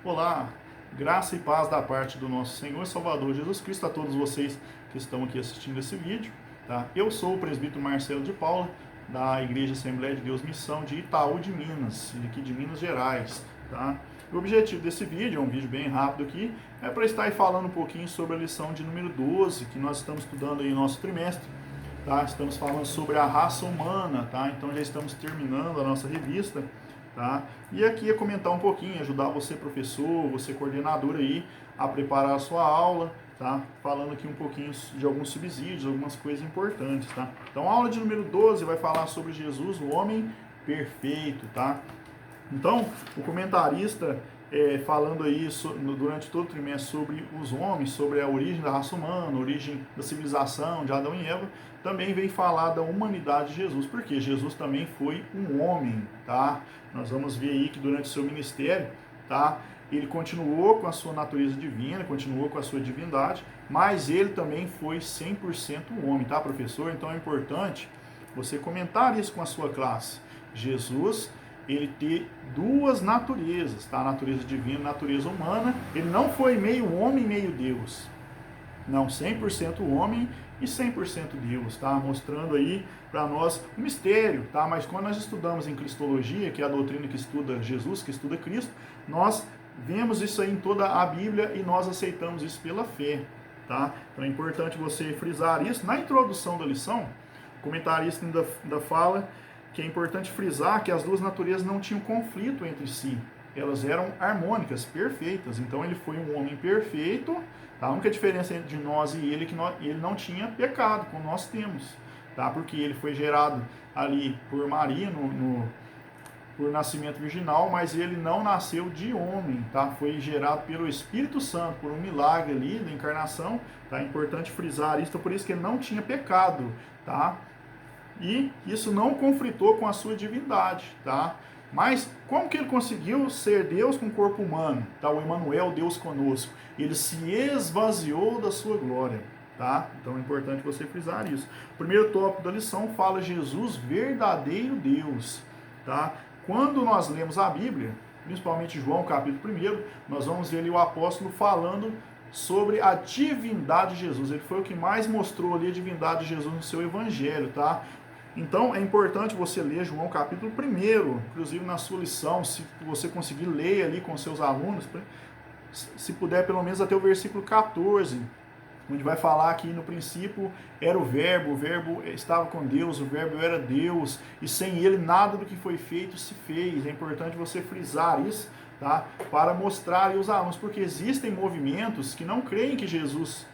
Olá, graça e paz da parte do nosso Senhor e Salvador Jesus Cristo a todos vocês que estão aqui assistindo esse vídeo. Tá? Eu sou o presbítero Marcelo de Paula, da Igreja Assembleia de Deus Missão de Itaú de Minas, aqui de Minas Gerais. Tá? O objetivo desse vídeo, é um vídeo bem rápido aqui, é para estar aí falando um pouquinho sobre a lição de número 12, que nós estamos estudando aí no nosso trimestre. Tá? Estamos falando sobre a raça humana, tá? Então já estamos terminando a nossa revista. Tá? E aqui é comentar um pouquinho, ajudar você professor, você coordenador aí a preparar a sua aula, tá? Falando aqui um pouquinho de alguns subsídios, algumas coisas importantes, tá? Então a aula de número 12 vai falar sobre Jesus, o homem perfeito, tá? Então, o comentarista falando aí durante todo o trimestre sobre os homens, sobre a origem da raça humana, a origem da civilização de Adão e Eva, também vem falar da humanidade de Jesus, porque Jesus também foi um homem, tá? Nós vamos ver aí que durante o seu ministério, tá? Ele continuou com a sua natureza divina, continuou com a sua divindade, mas ele também foi 100% homem, tá, professor? Então é importante você comentar isso com a sua classe. Jesus, ele ter duas naturezas, tá? A natureza divina e a natureza humana. Ele não foi meio homem, meio Deus. Não, 100% homem e 100% Deus, tá? Mostrando aí para nós o mistério, tá? Mas quando nós estudamos em Cristologia, que é a doutrina que estuda Jesus, que estuda Cristo, nós vemos isso aí em toda a Bíblia e nós aceitamos isso pela fé, tá? Então é importante você frisar isso. Na introdução da lição, o comentarista ainda fala que é importante frisar que as duas naturezas não tinham conflito entre si. Elas eram harmônicas, perfeitas. Então ele foi um homem perfeito. Tá? A única diferença entre nós e ele é que ele não tinha pecado, como nós temos. Tá? Porque ele foi gerado ali por Maria, por nascimento virginal, mas ele não nasceu de homem. Tá? Foi gerado pelo Espírito Santo, por um milagre ali da encarnação. Tá? É importante frisar isso, por isso que ele não tinha pecado. Tá? E isso não conflitou com a sua divindade, tá? Mas como que ele conseguiu ser Deus com corpo humano? Tá? O Emmanuel, Deus conosco. Ele se esvaziou da sua glória, tá? Então é importante você frisar isso. O primeiro tópico da lição fala Jesus, verdadeiro Deus, tá? Quando nós lemos a Bíblia, principalmente João, capítulo 1, nós vamos ver ali o apóstolo falando sobre a divindade de Jesus. Ele foi o que mais mostrou ali a divindade de Jesus no seu evangelho, tá? Então, é importante você ler João capítulo 1, inclusive na sua lição, se você conseguir ler ali com seus alunos, se puder pelo menos até o versículo 14, onde vai falar que no princípio era o verbo estava com Deus, o verbo era Deus, e sem ele nada do que foi feito se fez. É importante você frisar isso, tá? Para mostrar aos alunos, porque existem movimentos que não creem que Jesus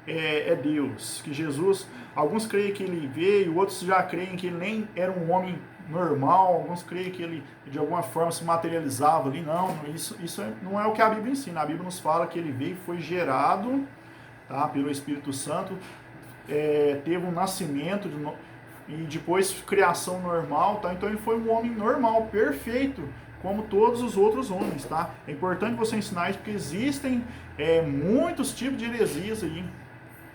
é Deus, que Jesus, alguns creem que ele veio, outros já creem que ele nem era um homem normal, alguns creem que ele de alguma forma se materializava ali. Não, isso não é o que a Bíblia ensina. A Bíblia nos fala que ele veio, foi gerado, tá, pelo Espírito Santo, teve um nascimento e depois criação normal, tá? Então ele foi um homem normal, perfeito, como todos os outros homens, tá? É importante você ensinar isso porque existem muitos tipos de heresias aí.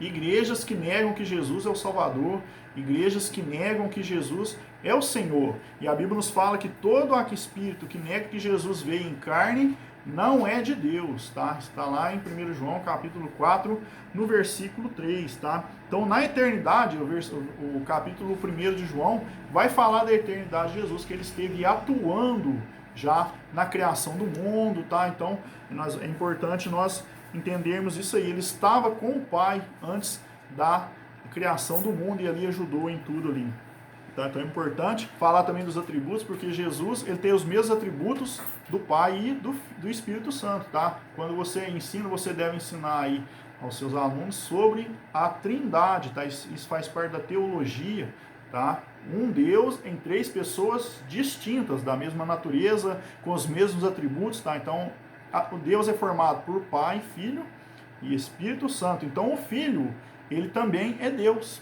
Igrejas que negam que Jesus é o Salvador, igrejas que negam que Jesus é o Senhor. E a Bíblia nos fala que todo aquele espírito que nega que Jesus veio em carne não é de Deus, tá? Está lá em 1 João capítulo 4, no versículo 3, tá? Então, na eternidade, o capítulo 1 de João vai falar da eternidade de Jesus, que ele esteve atuando já na criação do mundo, tá? Então, é importante nós entendermos isso aí. Ele estava com o Pai antes da criação do mundo e ali ajudou em tudo ali. Tá? Então é importante falar também dos atributos, porque Jesus ele tem os mesmos atributos do Pai e do Espírito Santo. Tá? Quando você ensina, você deve ensinar aí aos seus alunos sobre a Trindade. Tá? Isso faz parte da teologia. Tá? Um Deus em três pessoas distintas, da mesma natureza, com os mesmos atributos. Tá? Então, o Deus é formado por Pai, Filho e Espírito Santo. Então o Filho, ele também é Deus,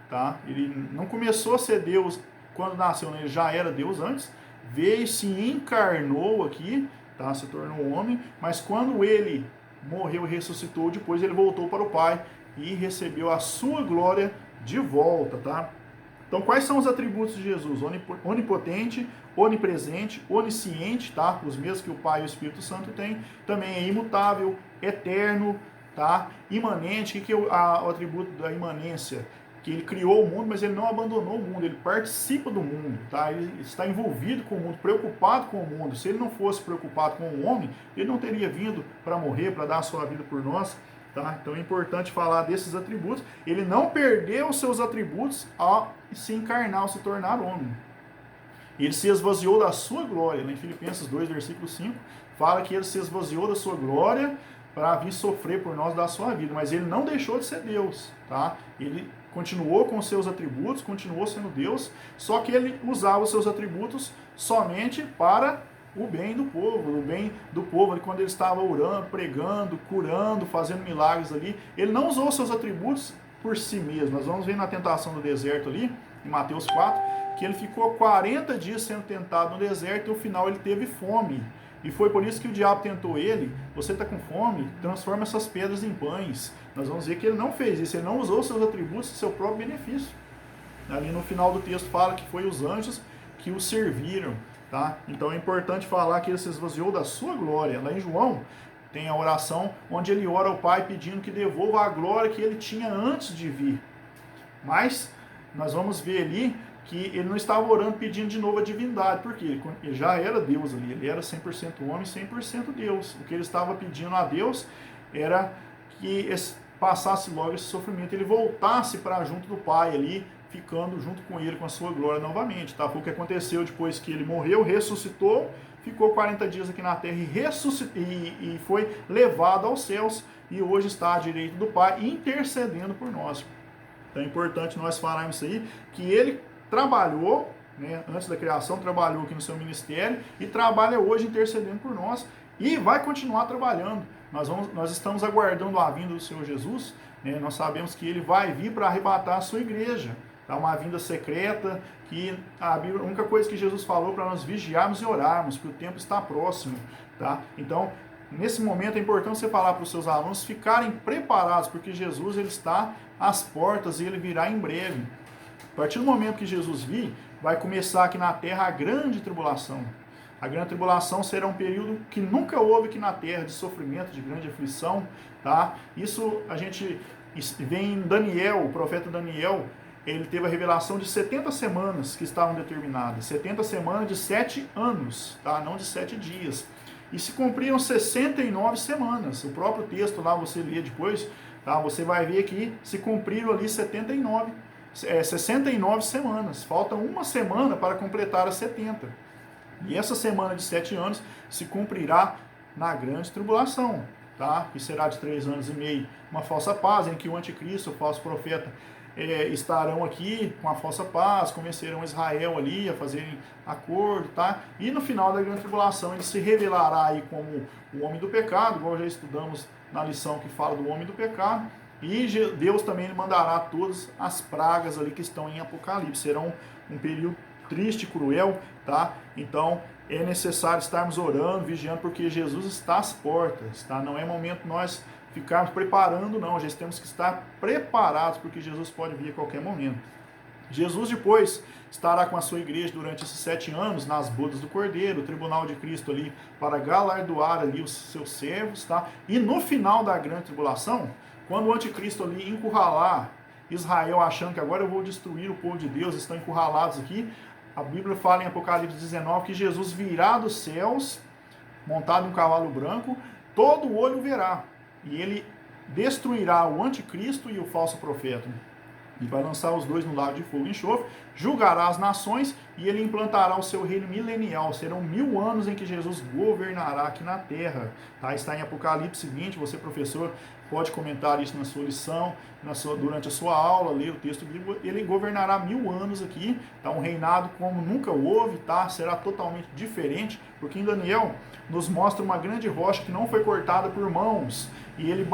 tá? Ele não começou a ser Deus quando nasceu, né? Ele já era Deus antes, veio, se encarnou aqui, tá? Se tornou homem, mas quando ele morreu e ressuscitou, depois ele voltou para o Pai e recebeu a sua glória de volta, tá? Então, quais são os atributos de Jesus? Onipotente, onipresente, onisciente, tá? Os mesmos que o Pai e o Espírito Santo têm. Também é imutável, eterno, tá? Imanente. O que é o atributo da imanência? Que ele criou o mundo, mas ele não abandonou o mundo, ele participa do mundo, tá? Ele está envolvido com o mundo, preocupado com o mundo. Se ele não fosse preocupado com o homem, ele não teria vindo para morrer, para dar a sua vida por nós, tá? Então é importante falar desses atributos. Ele não perdeu os seus atributos ao se encarnar, ao se tornar homem. Ele se esvaziou da sua glória. Lá em Filipenses 2, versículo 5, fala que ele se esvaziou da sua glória para vir sofrer por nós da sua vida. Mas ele não deixou de ser Deus, tá? Ele continuou com os seus atributos, continuou sendo Deus, só que ele usava os seus atributos somente para o bem do povo, quando ele estava orando, pregando, curando, fazendo milagres ali. Ele não usou os seus atributos por si mesmo. Nós vamos ver na tentação do deserto ali, em Mateus 4, que ele ficou 40 dias sendo tentado no deserto e no final ele teve fome. E foi por isso que o diabo tentou ele. Você está com fome? Transforma essas pedras em pães. Nós vamos ver que ele não fez isso. Ele não usou seus atributos em seu próprio benefício. Ali no final do texto fala que foi os anjos que o serviram. Tá? Então é importante falar que ele se esvaziou da sua glória. Lá em João tem a oração onde ele ora ao Pai pedindo que devolva a glória que ele tinha antes de vir. Mas nós vamos ver ali que ele não estava orando pedindo de novo a divindade, porque ele já era Deus ali, ele era 100% homem, 100% Deus. O que ele estava pedindo a Deus era que passasse logo esse sofrimento, ele voltasse para junto do Pai ali, ficando junto com ele, com a sua glória novamente. Tá? Foi o que aconteceu depois que ele morreu, ressuscitou, ficou 40 dias aqui na terra e foi levado aos céus, e hoje está à direita do Pai, intercedendo por nós. Então é importante nós falarmos isso aí, que ele trabalhou, né, antes da criação, trabalhou aqui no seu ministério e trabalha hoje intercedendo por nós e vai continuar trabalhando. Nós estamos aguardando a vinda do Senhor Jesus, né, nós sabemos que ele vai vir para arrebatar a sua igreja. Tá, uma vinda secreta, que a única coisa que Jesus falou para nós vigiarmos e orarmos, porque o tempo está próximo. Tá? Então, nesse momento é importante você falar para os seus alunos ficarem preparados, porque Jesus ele está às portas e ele virá em breve. A partir do momento que Jesus vir, vai começar aqui na terra a grande tribulação. A grande tribulação será um período que nunca houve aqui na terra, de sofrimento, de grande aflição. Tá? Isso a gente vê em Daniel, o profeta Daniel, ele teve a revelação de 70 semanas que estavam determinadas. 70 semanas de 7 anos, tá? Não de 7 dias. E se cumpriram 69 semanas. O próprio texto lá, você lê depois, tá? Você vai ver que se cumpriram ali 69 semanas. Falta uma semana para completar as 70. E essa semana de 7 anos se cumprirá na grande tribulação, tá? Que será de 3 anos e meio. Uma falsa paz, em que o anticristo, o falso profeta, estarão aqui com a falsa paz, convencerão Israel ali a fazerem acordo, tá? E no final da grande tribulação ele se revelará aí como o homem do pecado, igual já estudamos na lição que fala do homem do pecado. E Deus também mandará todas as pragas ali que estão em Apocalipse. Será um período triste, cruel, tá? Então é necessário estarmos orando, vigiando, porque Jesus está às portas, tá? Não é momento nós ficarmos preparando, não. Já temos que estar preparados, porque Jesus pode vir a qualquer momento. Jesus depois estará com a sua igreja durante esses 7 anos nas bodas do Cordeiro, o tribunal de Cristo ali, para galardoar ali os seus servos, tá? E no final da grande tribulação, quando o anticristo ali encurralar Israel, achando que agora eu vou destruir o povo de Deus, estão encurralados aqui, a Bíblia fala em Apocalipse 19 que Jesus virá dos céus, montado em um cavalo branco, todo olho o verá, e ele destruirá o anticristo e o falso profeta. E vai lançar os dois no lago de fogo e enxofre, julgará as nações e ele implantará o seu reino milenial. Serão 1000 anos em que Jesus governará aqui na terra. Tá? Está em Apocalipse 20, você, professor, pode comentar isso na sua lição, durante a sua aula, ler o texto bíblico. Ele governará 1000 anos aqui, tá? Um reinado como nunca houve, tá? Será totalmente diferente, porque em Daniel nos mostra uma grande rocha que não foi cortada por mãos, e ele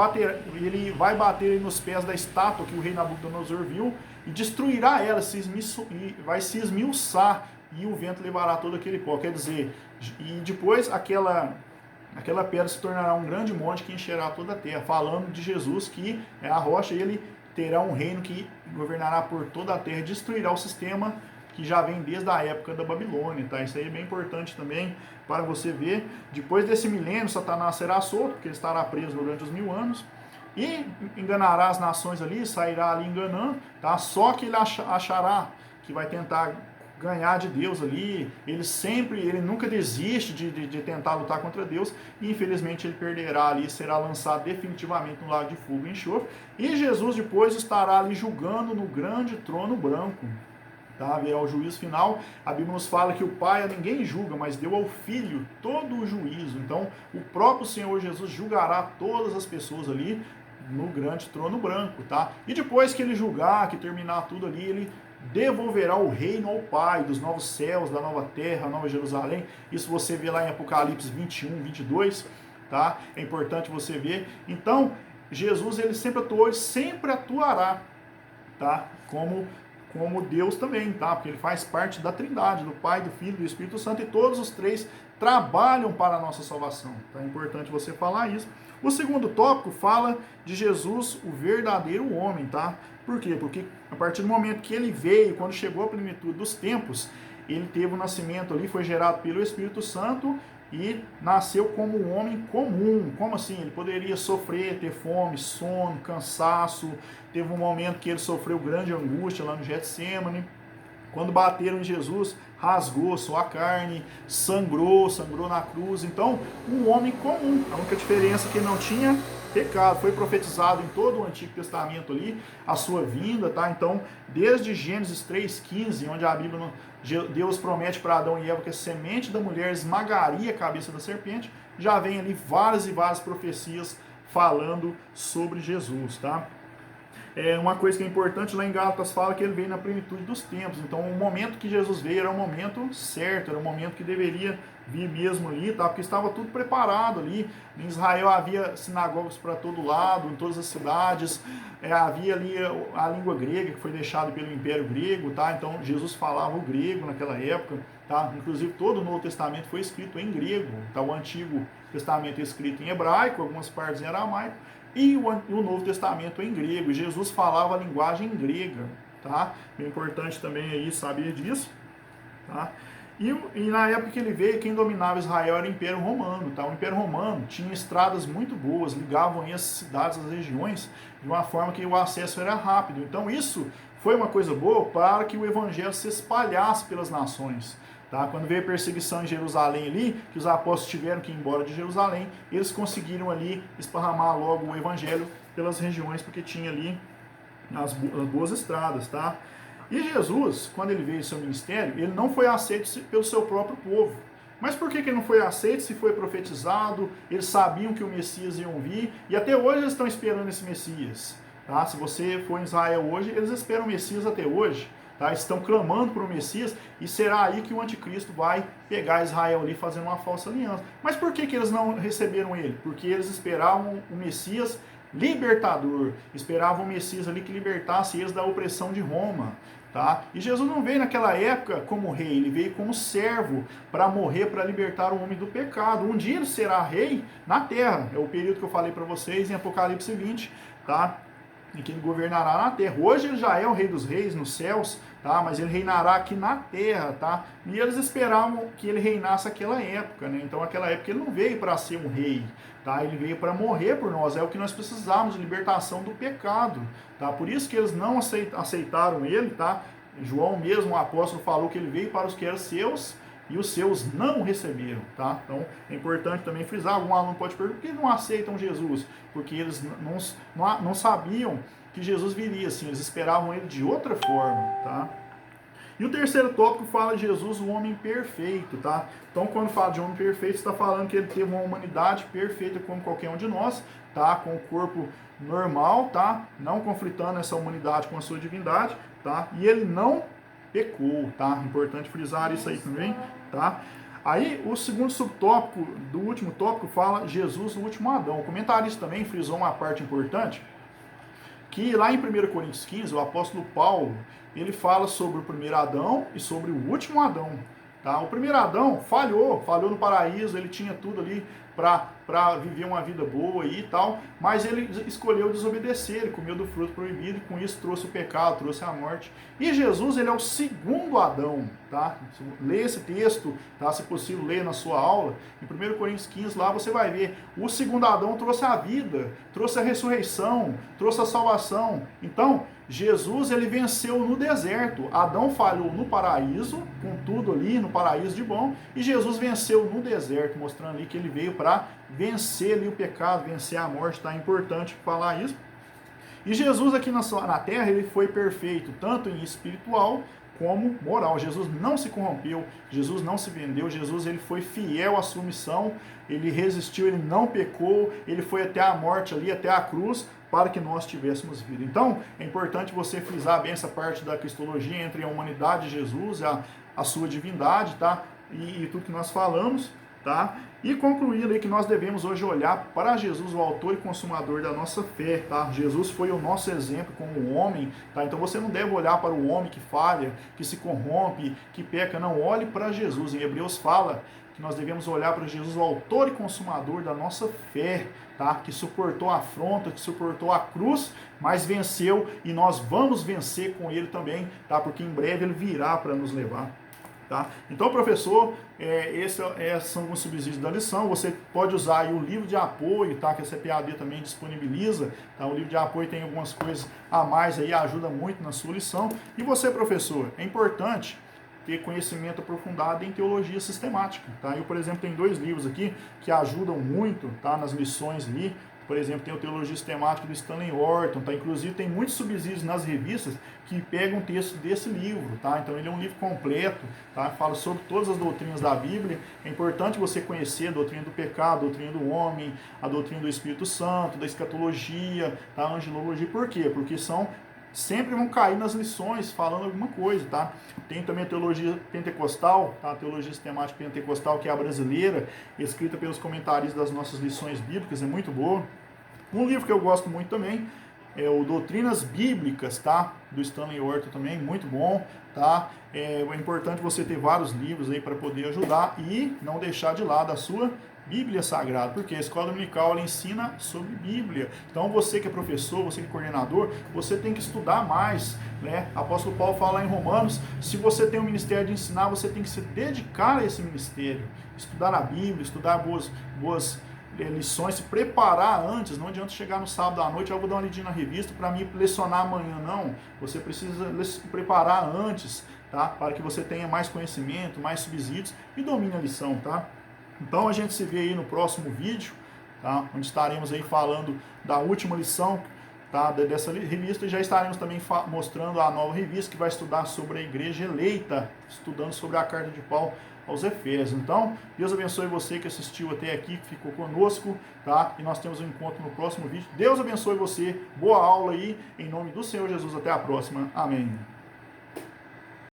vai bater nos pés da estátua que o rei Nabucodonosor viu, e destruirá ela, e vai se esmiuçar, e o vento levará todo aquele pó. Quer dizer, e depois aquela pedra se tornará um grande monte que encherá toda a terra, falando de Jesus, que é a rocha, e ele terá um reino que governará por toda a terra, destruirá o sistema que já vem desde a época da Babilônia, tá? Isso aí é bem importante também para você ver. Depois desse milênio, Satanás será solto, porque ele estará preso durante os 1000 anos, e enganará as nações ali, sairá ali enganando, tá? Só que ele achará que vai tentar ganhar de Deus ali, ele nunca desiste de tentar lutar contra Deus, e infelizmente ele perderá ali, será lançado definitivamente no lago de fogo e enxofre, e Jesus depois estará ali julgando no grande trono branco, tá? Virá o juízo final. A Bíblia nos fala que o Pai a ninguém julga, mas deu ao Filho todo o juízo. Então, o próprio Senhor Jesus julgará todas as pessoas ali no grande trono branco, tá? E depois que ele julgar, que terminar tudo ali, ele devolverá o reino ao Pai, dos novos céus, da nova terra, Nova Jerusalém. Isso você vê lá em Apocalipse 21, 22, tá? É importante você ver. Então, Jesus, ele sempre atuou e sempre atuará, tá? Como Deus também, tá? Porque ele faz parte da Trindade, do Pai, do Filho e do Espírito Santo, e todos os três trabalham para a nossa salvação. Tá? É importante você falar isso. O segundo tópico fala de Jesus, o verdadeiro homem, tá? Por quê? Porque a partir do momento que ele veio, quando chegou à plenitude dos tempos, ele teve um nascimento ali, foi gerado pelo Espírito Santo e nasceu como um homem comum. Como assim? Ele poderia sofrer, ter fome, sono, cansaço. Teve um momento que ele sofreu grande angústia lá no Getsêmani. Quando bateram em Jesus, rasgou sua carne, sangrou na cruz. Então, um homem comum. A única diferença é que ele não tinha pecado. Foi profetizado em todo o Antigo Testamento ali a sua vinda, tá? Então, desde Gênesis 3,15, onde a Bíblia, Deus promete para Adão e Eva que a semente da mulher esmagaria a cabeça da serpente, já vem ali várias e várias profecias falando sobre Jesus, tá? Uma coisa que é importante, lá em Gálatas fala que ele veio na plenitude dos tempos. Então, o momento que Jesus veio era o momento certo, era o momento que deveria vir mesmo ali, tá? Porque estava tudo preparado ali. Em Israel havia sinagogas para todo lado, em todas as cidades. Havia ali a língua grega, que foi deixada pelo Império Grego, tá? Então, Jesus falava o grego naquela época, tá? Inclusive, todo o Novo Testamento foi escrito em grego, tá? O Antigo Testamento é escrito em hebraico, algumas partes em aramaico, e o Novo Testamento em grego. Jesus falava a linguagem grega, tá? É importante também aí saber disso, tá? E na época que ele veio, quem dominava Israel era o Império Romano, tá? O Império Romano tinha estradas muito boas, ligavam aí as cidades, as regiões, de uma forma que o acesso era rápido. Então isso foi uma coisa boa para que o evangelho se espalhasse pelas nações. Tá? Quando veio a perseguição em Jerusalém ali, que os apóstolos tiveram que ir embora de Jerusalém, eles conseguiram ali esparramar logo o evangelho pelas regiões, porque tinha ali as boas estradas, tá? E Jesus, quando ele veio em seu ministério, ele não foi aceito pelo seu próprio povo. Mas por que ele não foi aceito se foi profetizado, eles sabiam que o Messias ia vir, e até hoje eles estão esperando esse Messias. Tá? Se você for em Israel hoje, eles esperam o Messias até hoje. Tá? Estão clamando por um Messias, e será aí que o anticristo vai pegar Israel ali fazendo uma falsa aliança. Mas por que eles não receberam ele? Porque eles esperavam o Messias libertador, esperavam o Messias ali que libertasse eles da opressão de Roma. Tá? E Jesus não veio naquela época como rei, ele veio como servo para morrer, para libertar o homem do pecado. Um dia ele será rei na terra, é o período que eu falei para vocês em Apocalipse 20, tá? Em que ele governará na terra. Hoje ele já é o rei dos reis nos céus, tá? Mas ele reinará aqui na terra, tá? E eles esperavam que ele reinasse naquela época, né? Então naquela época ele não veio para ser um rei, tá? Ele veio para morrer por nós, é o que nós precisamos, de libertação do pecado, tá? Por isso que eles não aceitaram ele, tá? João mesmo, o apóstolo, falou que ele veio para os que eram seus, e os seus não receberam, tá? Então, é importante também frisar, algum aluno pode perguntar, por que não aceitam Jesus? Porque eles não sabiam que Jesus viria assim, eles esperavam ele de outra forma, tá? E o terceiro tópico fala de Jesus, o homem perfeito, tá? Então, quando fala de homem perfeito, está falando que ele teve uma humanidade perfeita como qualquer um de nós, tá? Com o corpo normal, tá? Não conflitando essa humanidade com a sua divindade, tá? E ele não pecou, tá? Importante frisar isso aí também, tá? Aí, o segundo subtópico do último tópico fala Jesus, o último Adão. O comentarista também frisou uma parte importante, que lá em 1 Coríntios 15, o apóstolo Paulo, ele fala sobre o primeiro Adão e sobre o último Adão, Tá? O primeiro Adão falhou no paraíso, ele tinha tudo ali para viver uma vida boa e tal, mas ele escolheu desobedecer, ele comeu do fruto proibido e com isso trouxe o pecado, trouxe a morte. E Jesus, ele é o segundo Adão, tá? Lê esse texto, tá? Se possível, lê na sua aula. Em 1 Coríntios 15, lá você vai ver, o segundo Adão trouxe a vida, trouxe a ressurreição, trouxe a salvação. Então, Jesus, ele venceu no deserto. Adão falhou no paraíso, com tudo ali, no paraíso de bom, e Jesus venceu no deserto, mostrando ali que ele veio para vencer ali o pecado, vencer a morte. Tá importante falar isso. E Jesus aqui na terra, ele foi perfeito, tanto em espiritual como moral. Jesus não se corrompeu, Jesus não se vendeu, Jesus, ele foi fiel à sua missão, ele resistiu, ele não pecou, ele foi até a morte ali, até a cruz, para que nós tivéssemos vida. Então, é importante você frisar bem essa parte da cristologia entre a humanidade de Jesus, a sua divindade, tá? E tudo que nós falamos, tá? E concluindo aí que nós devemos hoje olhar para Jesus, o autor e consumador da nossa fé, tá? Jesus foi o nosso exemplo como homem, tá? Então você não deve olhar para o homem que falha, que se corrompe, que peca, não. Olhe para Jesus. Em Hebreus fala que nós devemos olhar para Jesus, o autor e consumador da nossa fé, tá? Que suportou a afronta, que suportou a cruz, mas venceu, e nós vamos vencer com ele também, tá? Porque em breve ele virá para nos levar. Tá? Então, professor, esses são alguns subsídios da lição. Você pode usar aí o livro de apoio, tá? Que a CPAD também disponibiliza. Tá? O livro de apoio tem algumas coisas a mais aí, ajuda muito na sua lição. E você, professor, é importante ter conhecimento aprofundado em teologia sistemática. Tá? Eu, por exemplo, tenho 2 livros aqui que ajudam muito, tá? Nas lições ali. Por exemplo, tem o Teologia Sistemática do Stanley Orton, tá? Inclusive tem muitos subsídios nas revistas que pegam texto desse livro, tá? Então ele é um livro completo, tá? Fala sobre todas as doutrinas da Bíblia. É importante você conhecer a doutrina do pecado, a doutrina do homem, a doutrina do Espírito Santo, da escatologia, tá? A angelologia. Por quê? Porque sempre vão cair nas lições falando alguma coisa, tá? Tem também a teologia pentecostal, tá? A teologia sistemática pentecostal, que é a brasileira, escrita pelos comentaristas das nossas lições bíblicas, é muito boa. Um livro que eu gosto muito também é o Doutrinas Bíblicas, tá? Do Stanley Orton também, muito bom, tá? É importante você ter vários livros aí para poder ajudar e não deixar de lado a sua Bíblia Sagrada, porque a escola dominical ela ensina sobre Bíblia. Então você que é professor, você que é coordenador, você tem que estudar mais, né? Apóstolo Paulo fala em Romanos, se você tem um ministério de ensinar, você tem que se dedicar a esse ministério, estudar a Bíblia, estudar boas lições, se preparar antes. Não adianta chegar no sábado à noite, eu vou dar uma lidinha na revista para mim lecionar amanhã, não. Você precisa se preparar antes, tá? Para que você tenha mais conhecimento, mais subsídios e domine a lição, tá? Então a gente se vê aí no próximo vídeo, tá? Onde estaremos aí falando da última lição, tá? Dessa revista, e já estaremos também mostrando a nova revista que vai estudar sobre a igreja eleita, estudando sobre a carta de Paulo aos Efésios. Então, Deus abençoe você que assistiu até aqui, que ficou conosco, tá? E nós temos um encontro no próximo vídeo. Deus abençoe você, boa aula aí, em nome do Senhor Jesus. Até a próxima. Amém.